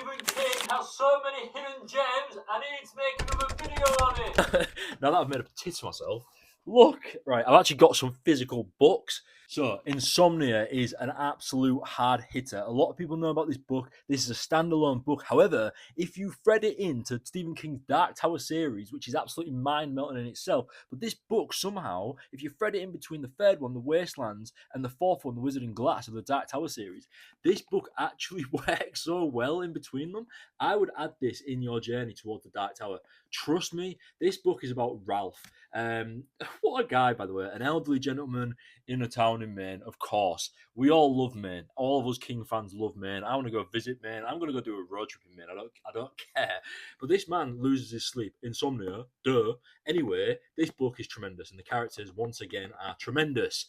Stephen King has so many hidden gems, I need to make another video on it. Now that I've made a tit to myself, look, right, I've actually got some physical books. So, Insomnia is an absolute hard hitter. A lot of people know about this book. This is a standalone book. However, if you thread it into Stephen King's Dark Tower series, which is absolutely mind-melting in itself, but this book somehow, if you thread it in between the third one, The Wastelands, and the fourth one, The Wizard in Glass of the Dark Tower series, this book actually works so well in between them. I would add this in your journey towards the Dark Tower. Trust me, this book is about Ralph. What a guy, by the way, an elderly gentleman in a town in Maine, of course. We all love Maine. All of us King fans love Maine. I want to go visit Maine. I'm going to go do a road trip in Maine. I don't care. But this man loses his sleep. Insomnia. Duh. Anyway, this book is tremendous, and the characters, once again, are tremendous.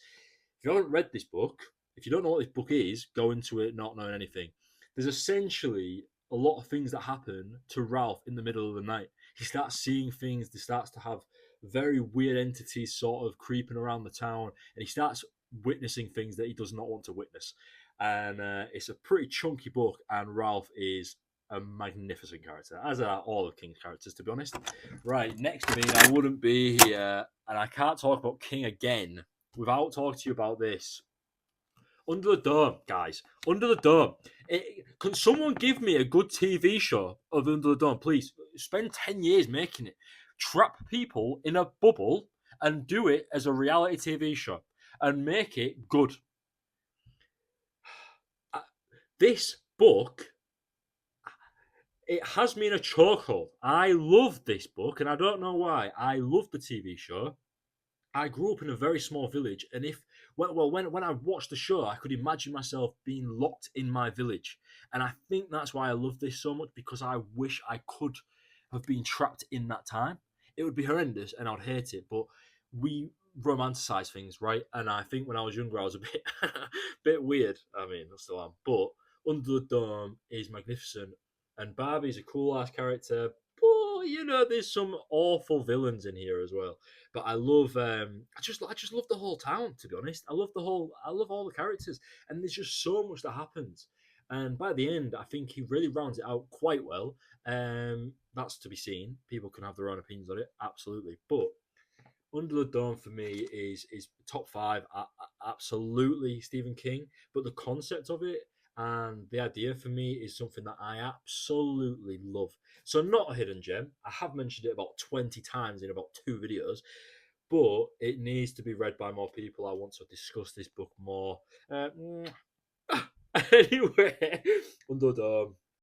If you haven't read this book, if you don't know what this book is, go into it not knowing anything. There's essentially a lot of things that happen to Ralph in the middle of the night. He starts seeing things. He starts to have very weird entities sort of creeping around the town, and he starts witnessing things that he does not want to witness. And it's a pretty chunky book, and Ralph is a magnificent character, as are all of King's characters, to be honest. Right, next to me, I wouldn't be here, and I can't talk about King again without talking to you about this. Under the Dome, guys. Under the Dome. Can someone give me a good TV show of Under the Dome, please? Spend 10 years making it. Trap people in a bubble and do it as a reality TV show and make it good. This book, it has me in a chokehold. I love this book, and I don't know why. I love the TV show. I grew up in a very small village, and when I watched the show, I could imagine myself being locked in my village, and I think that's why I love this so much, because I wish I could have been trapped in that time. It would be horrendous, and I'd hate it. But we romanticize things, right? And I think when I was younger, I was a bit bit weird. I mean, I still am. But Under the Dome is magnificent, and Barbie's a cool ass character. But there's some awful villains in here as well. But I love, I just love the whole town. To be honest, I love all the characters, and there's just so much that happens. And by the end, I think he really rounds it out quite well. That's to be seen. People can have their own opinions on it, absolutely. But Under the Dome for me is top five, absolutely Stephen King. But the concept of it and the idea for me is something that I absolutely love. So not a hidden gem. I have mentioned it about 20 times in about 2 videos, but it needs to be read by more people. I want to discuss this book more. Anyway, Under the Dome.